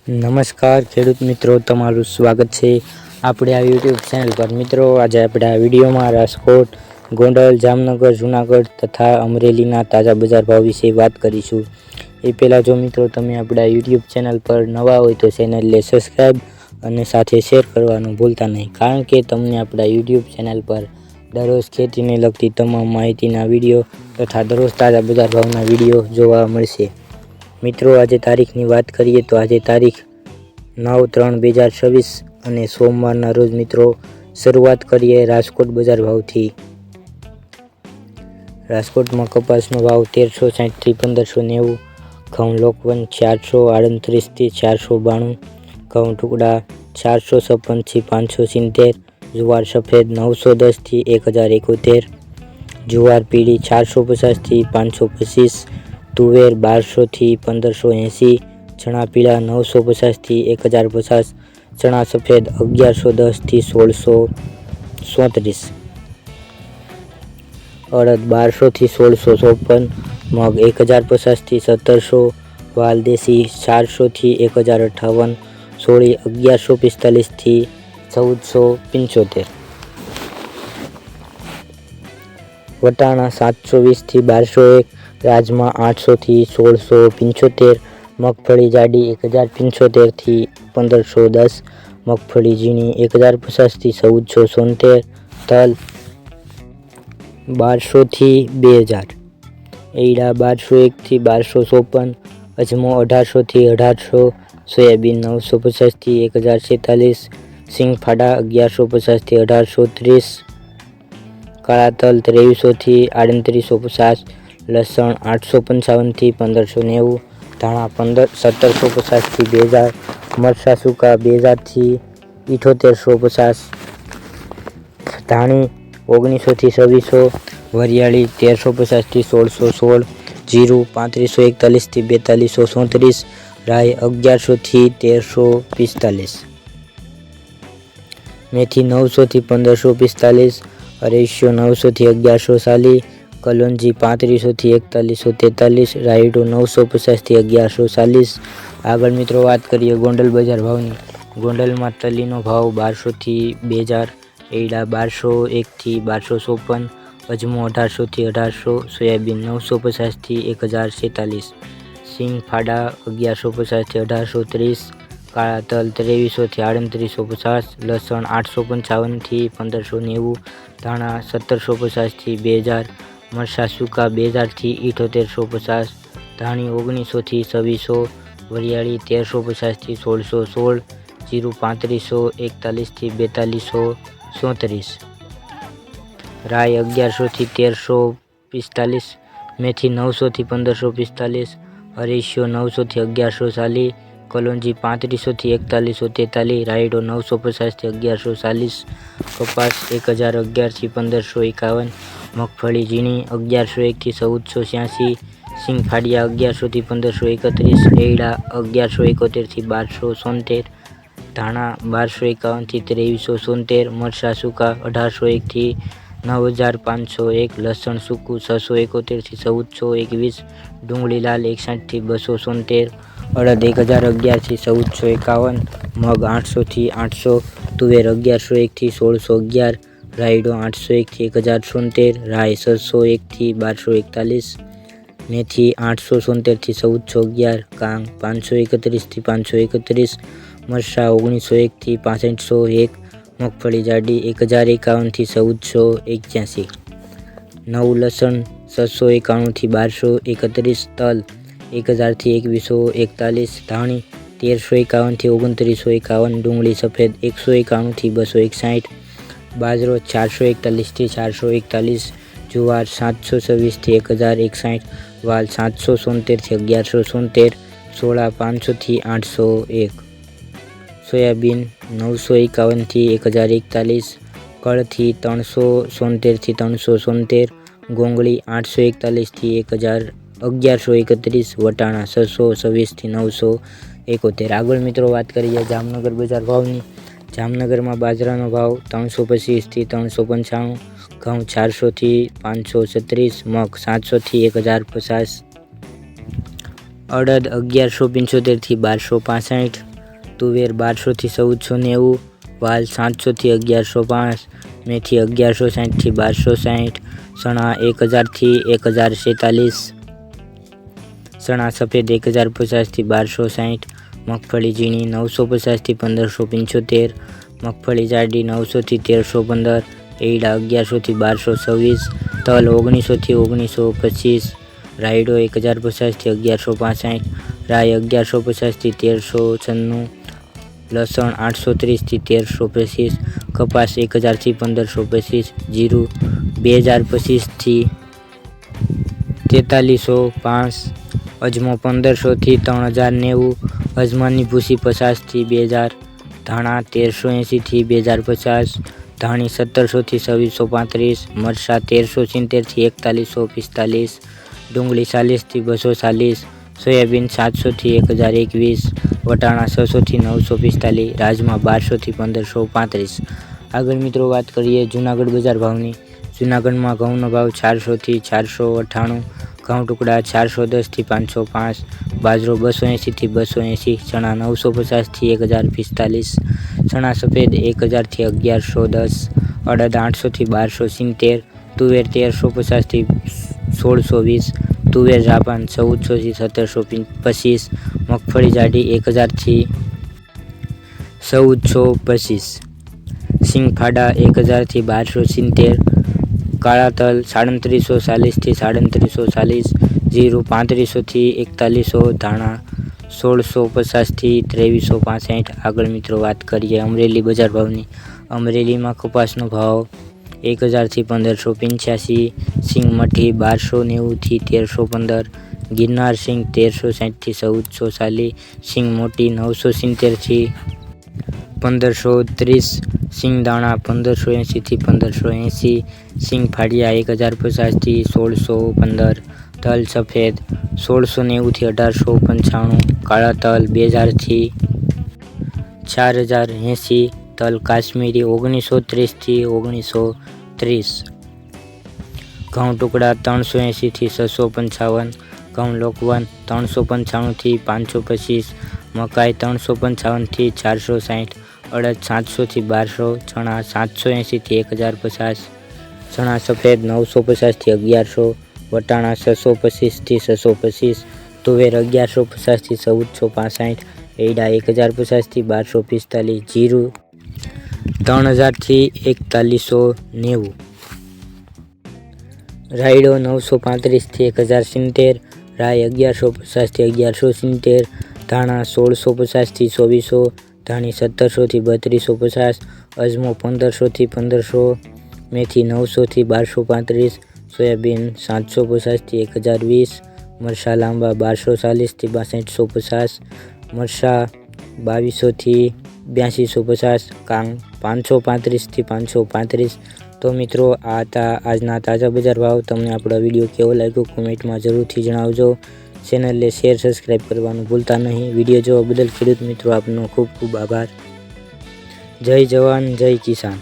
નમસ્કાર ખેડૂત મિત્રો, તમારું સ્વાગત છે આપણે આ યુટ્યુબ ચેનલ પર। મિત્રો, આજે આપણે આ વિડીયોમાં રાજકોટ, ગોંડલ, જામનગર, જૂનાગઢ તથા અમરેલીના તાજા બજાર ભાવ વિશે વાત કરીશું। એ પહેલાં જો મિત્રો તમે આપણા યુટ્યુબ ચેનલ પર નવા હોય તો ચેનલને સબસ્ક્રાઈબ અને સાથે શેર કરવાનું ભૂલતા નહીં, કારણ કે તમને આપણા યુટ્યુબ ચેનલ પર દરરોજ ખેતીને લગતી તમામ માહિતીના વિડીયો તથા દરરોજ તાજા બજાર ભાવના વિડીયો જોવા મળશે। મિત્રો, આજે તારીખની વાત કરીએ તો આજે તારીખ 9/3/2026 અને સોમવારના રોજ મિત્રો શરૂઆત કરીએ રાજકોટ બજાર ભાવથી। રાજકોટમાં કપાસનો ભાવ 1360 થી 1590, ઘઉં લોકવન 438 થી 492, ઘઉં ટુકડા 456 થી 570, જુવાર સફેદ 910 થી 1071, જુવાર પીળી 450 થી 525, તુવેર 1200 થી 1580, ચણા પીળા 950 થી 1050, ચણા સફેદ 1110 થી 1634, અડદ 1200 થી 1654, મગ 1050 થી 1700, વાલ દેશી 400 થી 1058, સોળી 1145 થી 1475, વટાણા 720 થી 1201, રાજમા 800 થી 1675, મગફળી જાડી 1075 થી 1510, મગફળી ઝીણી 1050 થી 1476, તલ 1200 થી 2000, એરડા 1201 થી 1254, અજમો 1800 થી 1800, સોયાબીન 950 થી 1046, સિંગફાડા 1150 થી 1830, કાળા તલ 2300 થી 3850, લસણ 855 થી 1590, ધાણા 1750 થી 2000, મરચાં સૂકા 2000 થી 7850, ધાણી 1900 થી 2600, વરિયાળી 1350 થી 1616, જીરું 3541 થી 4234, રાઈ 1100 થી 1345, મેથી 900 થી 1545, અરેશિયો 900 થી 1140, કલોંજી 3500 થી 4143, રાયડો 950 થી 1140। આગળ મિત્રો વાત કરીએ ગોંડલ બજાર ભાવની। ગોંડલમાં તલીનો ભાવ 1200 થી 2000, એરડા 1201 થી 1254, અજમો 1800 થી 1800, સોયાબીન 950 થી 1046, સિંગફાડા 1150 થી 1830, કાળા તલ 2300 થી 3850, લસણ 855 થી 1590, ધાણા 1750 થી 2000, મરચાં સૂકા 2000 થી 7850, ધાણી 1900 થી 2600, વરિયાળી 1350 થી 1616, જીરું 3541 થી 4234, રાઈ 1100 થી 1345, મેથી 900 થી 1545, અરેશિયો 900 થી 1140, કલોંજી 3500 થી 4143, રાયડો 950 થી 1140, કપાસ 1011 થી 1551, મગફળી ઝીણી 1101 થી 1486, સિંગફાડિયા 1100 થી 1531, એરડા 1171 થી 1276, ધાણા 1251 થી 2376, મરચાં સૂકા 1801 થી 9501, લસણ સૂકું 671 થી 1421, ડુંગળી લાલ 61 થી 276, અડદ 1011 થી 1451, મગ 800 થી 800, તુવેર 1101 થી 1611, રાયડો 801 થી 1076, રાઈ 601 થી 1241, મેથી 876 થી 1411, કાંગ 531 થી 531, મરચાં 1901 થી 6501, મગફળી જાડી 1051 થી 1481, નવું લસણ 691 થી 1231, તલ 1000 થી 2141, ધાણી 1351 થી 2951, ડુંગળી સફેદ 191 થી 261, બાજરો 441 થી 441, જુવાર 726 થી 1061, વાલ 776 થી 1176, સોળા 500 થી 801, સોયાબીન 951 થી 1041, કળથી 376 થી 377, ગોંગળી 841 થી 1131, વટાણા 626 થી 971। આગળ મિત્રો વાત કરીએ જામનગર બજાર ભાવની। જામનગરમાં બાજરાનો ભાવ 325 થી 395, ઘઉં 400 થી 536, મગ 700 થી 1050, અડદ 1175 થી 1265, તુવેર 1200 થી 1490, વાલ 700 થી 1105, મેથી 1160 થી 1260, ચણા 1000 થી 1046, ચણા સફેદ 1050 થી 1260, મગફળી ઝીણી 950 થી 1575, મગફળી જાડી 900 થી 1315, એરડા 1100 થી 1226, તલ 1900 થી 1925, રાયડો 1050 થી 1165, રાઈ 1150 થી 1396, લસણ 830 થી 1325, કપાસ 1000 થી 1525, જીરું 2025 થી 4305, અજમો 1500 થી 3090, અજમાની ભૂસી 50 થી 2000, ધાણા 1380 થી 2050, ધાણી 1700 થી 2635, મરચાં 1370 થી 4145, ડુંગળી 40 થી 240, સોયાબીન 700 થી 1021, વટાણા 600 થી 945, રાજમા 1200 થી 1535। આગળ મિત્રો વાત કરીએ જૂનાગઢ બજાર ભાવની। જૂનાગઢમાં ઘઉંનો ભાવ 400 થી 498, ઘઉં ટુકડા 410 થી 505, બાજરો 280 થી 280, ચણા 950 થી 1045, ચણા સફેદ 1000 થી 1110, અડદ 800 થી 1270, તુવેર 1350 થી 1620, તુવેર જાપાન 1400 થી 1725, મગફળી જાડી 1000 થી 1425, સિંગફાડા 1000 થી 1270, કાળા તલ 3740 થી 3740, જીરું 3500 થી 4100, ધાણા 1650 થી 2365। આગળ મિત્રો વાત કરીએ અમરેલી બજાર ભાવની। અમરેલીમાં કપાસનો ભાવ 1000 થી 1585, સિંગ મઠી 1290 થી 1315, ગિરનાર સિંગ 1360 થી 1440, સિંગ મોટી 970 થી 1530, સિંગ દાણા 1580 થી 1580, સિંગ ફાડિયા 1050 થી 1615, તલ સફેદ 1690 થી 1895, કાળા તલ 2000 થી 4080, તલ કાશ્મીરી 1930 થી 1930, ઘઉં ટુકડા 380 થી 655, ઘઉં લોકવન 395 થી 525, મકાઈ 355 થી 460, અડદ 700 થી 1200, ચણા 780 થી 1050, ચણા સફેદ 950 થી 1100, વટાણા 625 થી 625, તુવેર 1150 થી 1465, એરડા 1050 થી 1245, જીરું 3000 થી 4190, રાયડો 935 થી 1070, રાઈ 1150 થી 1170, ધાણા 1650 થી 2400, ધાણી 1700 થી 3250, અજમો 1500 થી 1500, મેથી 900 થી 1235, સોયાબીન 750 થી 1020, મરચાં લાંબા 1240 થી 6250, મરચાં 2200 થી 8250, કાંગ 535 થી 535। તો મિત્રો આ હતા આજના તાજા બજાર ભાવ। તમને આપણો વિડીયો કેવો લાગ્યો કોમેન્ટમાં જરૂરથી જણાવજો। ચેનલને શેર સબસ્ક્રાઈબ કરવાનું ભૂલતા નહીં। વિડીયો જોવા બદલ ખેડૂત મિત્રો આપનો ખૂબ ખૂબ આભાર। જય જવાન જય કિસાન।